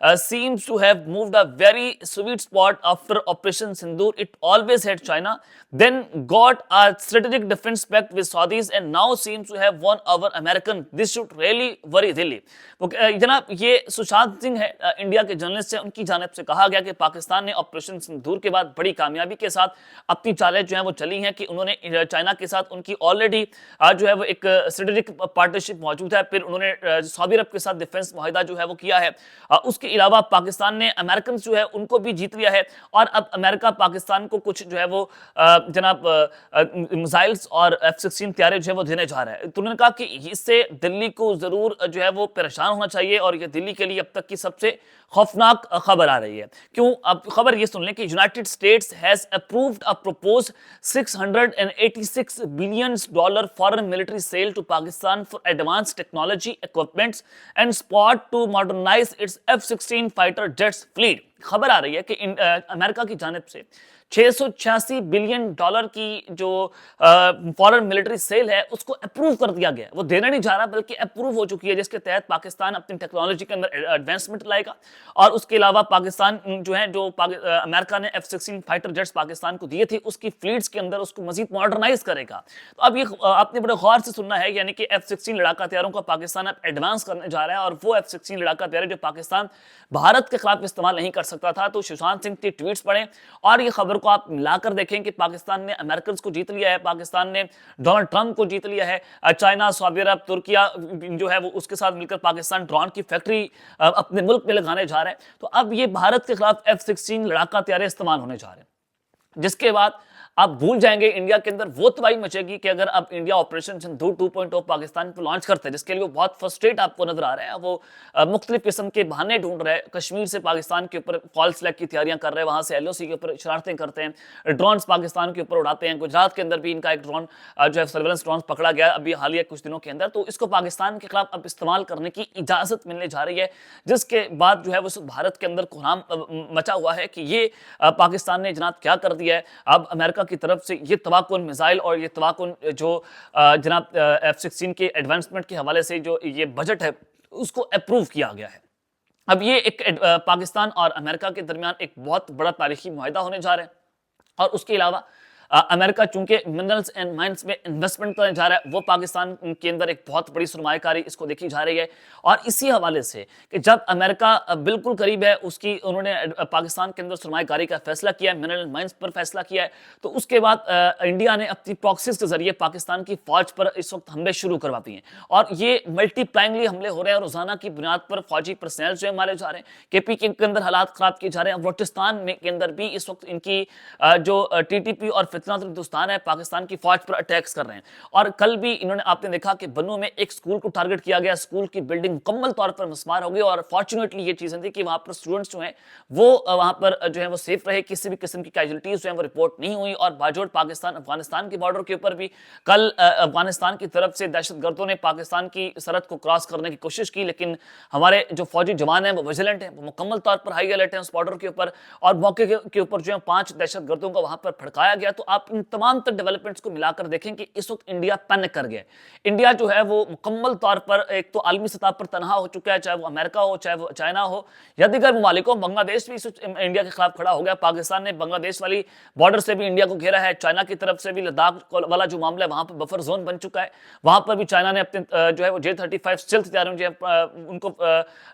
seems to have moved a very sweet spot after Operation Sindoor. It always had China, then got a strategic defense pact with Saudis, and now seems to have won over American. This should really worry Delhi. وہ جناب یہ سشانت سنگھ ہے India کے journalist ہیں, ان کی جانب سے کہا گیا کہ پاکستان نے آپریشن سندور کے بعد بڑی کامیابی کے ساتھ اپنی چالیں جو ہیں وہ چلی ہیں, کہ انہوں نے چائنا کے ساتھ ان کی آلریڈی جو ہے وہ ایک اسٹریٹجک پارٹنرشپ موجود ہے, پھر انہوں نے سعودی عرب کے ساتھ ڈیفنس معاہدہ جو ہے وہ کیا ہے. اس کے علاوہ پاکستان نے امریکنز جو ہے ان کو بھی جیت لیا ہے, اور اب امریکہ پاکستان کو کچھ جو ہے وہ جناب میزائلز اور F-16 طیارے جو ہے وہ دینے جا رہا ہے. تو انہوں نے کہا کہ اس سے دلی کو ضرور جو ہے وہ پریشان ہونا چاہیے, اور یہ دلی کے لیے اب تک کی سب سے خوفناک خبر آ رہی ہے. کیوں؟ اب خبر یہ سن لیں کہ United States has approved a proposed $686 billion foreign military sale to Pakistan for advanced technology, equipments and support to modernize its F-16 fighter jets fleet. خبر آ رہی ہے کہ امریکہ کی جانب سے $686 بلین کی جو فورن ملٹری سیل ہے اس کو اپروو کر دیا گیا ہے. وہ دینا نہیں جا رہا بلکہ اپروو ہو چکی ہے, جس کے تحت پاکستان اپنی ٹیکنالوجی کے اندر ایڈوانسمنٹ لائے گا, اور اس کے علاوہ پاکستان جو ہے جو امریکہ نے F-16 فائٹر جیٹس پاکستان کو دیے تھے اس کی فلیٹس کے اندر اس کو مزید ماڈرنائز کرے گا. تو اب یہ آپ نے بڑے غور سے سننا ہے, یعنی کہ F-16 لڑاکا طیاروں کا پاکستان اب ایڈوانس کرنے جا رہا ہے, اور وہ F-16 لڑاکا طیارے جو پاکستان بھارت کے خلاف استعمال نہیں کر سکتا تھا. تو سشانت سنگھ کی ٹویٹس پڑھیں اور یہ خبر کو آپ ملا کر دیکھیں کہ پاکستان نے امریکنز کو جیت لیا ہے, پاکستان نے ڈونلڈ ٹرمپ کو جیت لیا ہے, چائنا, سعودی عرب, ترکیہ جو ہے وہ اس کے ساتھ مل کر پاکستان ڈرون کی فیکٹری اپنے ملک میں لگانے جا رہے ہیں. تو اب یہ بھارت کے خلاف F-16 لڑاکا طیارے استعمال ہونے جا رہے ہیں, جس کے بعد آپ بھول جائیں گے انڈیا کے اندر وہ تباہی مچے گی کہ اگر اب انڈیا آپریشن سندور 2.0 پاکستان پہ لانچ کرتا ہے, جس کے لیے وہ بہت فرسٹریٹ آپ کو نظر آ رہا ہے. وہ مختلف قسم کے بہانے ڈھونڈ رہے ہیں, کشمیر سے پاکستان کے اوپر فالس فلیگ کی تیاریاں کر رہے ہیں, وہاں سے LOC کے اوپر شرارتیں کرتے ہیں, ڈرونز پاکستان کے اوپر اڑاتے ہیں. گجرات کے اندر بھی ان کا ایک ڈرون جو ہے سرویلنس ڈرون پکڑا گیا ابھی حالیہ کچھ دنوں کے اندر. تو اس کو پاکستان کے خلاف اب استعمال کرنے کی اجازت ملنے جا رہی ہے, جس کے بعد جو ہے وہ بھارت کے اندر کوہرام مچا ہوا ہے کہ یہ پاکستان نے جناب کیا کر دیا ہے. اب امریکہ کی طرف سے یہ تباکن میزائل اور یہ تباکن جو جناب F-16 کے ایڈوانسمنٹ کے حوالے سے جو یہ بجٹ ہے اس کو اپروو کیا گیا ہے. اب یہ ایک پاکستان اور امریکہ کے درمیان ایک بہت بڑا تاریخی معاہدہ ہونے جا رہا ہے, اور اس کے علاوہ امریکہ چونکہ منرلز اینڈ مائنز میں انویسٹمنٹ کرنے جا رہا ہے, وہ پاکستان کے اندر ایک بہت بڑی سرمایہ کاری اس کو دیکھی جا رہی ہے. اور اسی حوالے سے کہ جب امریکہ بالکل قریب ہے اس کی, انہوں نے پاکستان کے اندر سرمایہ کاری کا فیصلہ کیا ہے, منرل اینڈ مائنز پر فیصلہ کیا ہے, تو اس کے بعد انڈیا نے اپنی پراکسیز کے ذریعے پاکستان کی فوج پر اس وقت حملے شروع کروا دیے ہیں, اور یہ ملٹی پلائنگلی حملے ہو رہے ہیں. روزانہ کی بنیاد پر فوجی پرسنل جو ہے مارے جا رہے ہیں, KP کے اندر حالات خراب کیے جا رہے ہیں. بلوچستان میں کے اندر بھی اس وقت ان کی جو TTP اور فتنہ ہندوستان ہے پاکستان کی فوج پر اٹیکس کر رہے ہیں. اور کل بھی انہوں نے, آپ نے دیکھا کہ بنو میں ایک سکول کو ٹارگٹ کیا گیا, سکول کی بلڈنگ مکمل طور پر مسمار ہو گئی, اور فارچونیٹلی یہ چیزیں تھی کہ وہاں پر اسٹوڈنٹس جو ہیں وہ وہاں پر جو ہے وہ سیف رہے, کسی بھی قسم کی کیجولٹیز جو ہیں وہ رپورٹ نہیں ہوئی. اور باجوڑ پاکستان افغانستان کے بارڈر کے اوپر بھی کل افغانستان کی طرف سے دہشت گردوں نے پاکستان کی سرحد کو کراس کرنے کی کوشش کی, لیکن ہمارے جو فوجی جوان ہیں وہ ویجیلنٹ ہیں, وہ مکمل طور پر ہائی الرٹ ہیں اس بارڈر کے اوپر, اور موقع کے اوپر جو ہے 5 دہشت گردوں کو وہاں پر پھڑکایا گیا. تو آپ ان تمام ڈیولپمنٹس کو ملا کر دیکھیں کہ اس وقت انڈیا پینک کر گیا ہے. انڈیا جو ہے وہ مکمل طور پر ایک تو عالمی سطح پر تنہا ہو چکا ہے, چاہے وہ امریکہ ہو, چاہے وہ چائنا ہو یا دیگر ممالک ہو. بنگلہ دیش بھی اس وقت انڈیا کے خلاف کھڑا ہو گیا. پاکستان نے بنگلہ دیش والی بارڈر سے بھی انڈیا کو گھیرا ہے. چائنا کی طرف سے بھی لداخ والا جو معاملہ ہے وہاں پر بفر زون بن چکا ہے, وہاں پر بھی چائنا نے اپنے جو ہے وہ J-35 اسٹیلتھ طیاروں جو ہے ان کو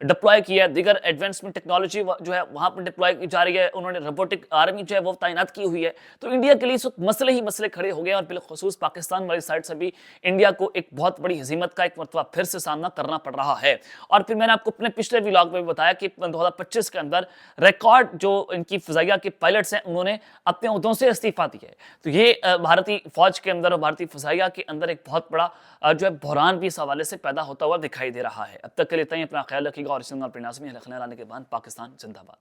ڈپلوائے کیا ہے. دیگر ایڈوانسمنٹ ٹیکنالوجی جو ہے وہاں پر ڈپلوائے کی جا رہی ہے. انہوں نے روبوٹک آرمی جو ہے وہ تعینات کی ہوئی ہے. تو انڈیا کے لیے اس وقت مسئلے ہی مسئلے کھڑے ہو گئے, اور بالخصوص پاکستان والی سائڈ سے بھی انڈیا کو ایک بہت بڑی ہزیمت کا ایک مرتبہ پھر سے سامنا کرنا پڑ رہا ہے. اور پھر میں نے آپ کو اپنے پچھلے ولاگ میں بھی بتایا کہ 2025 کے اندر ریکارڈ جو ان کی فضائیہ کے پائلٹس ہیں انہوں نے اپنے عہدوں سے استعفیٰ دیا ہے. تو یہ بھارتی فوج کے اندر اور بھارتی فضائیہ کے اندر ایک بہت بڑا جو ہے بحران بھی اس حوالے سے پیدا ہوتا ہوا دکھائی دے رہا ہے. اب تک کے لیے اتنا ہی, اپنا خیال رکھیے گا, اور اس کے ناظمین لانے کے بعد پاکستان زندہ باد.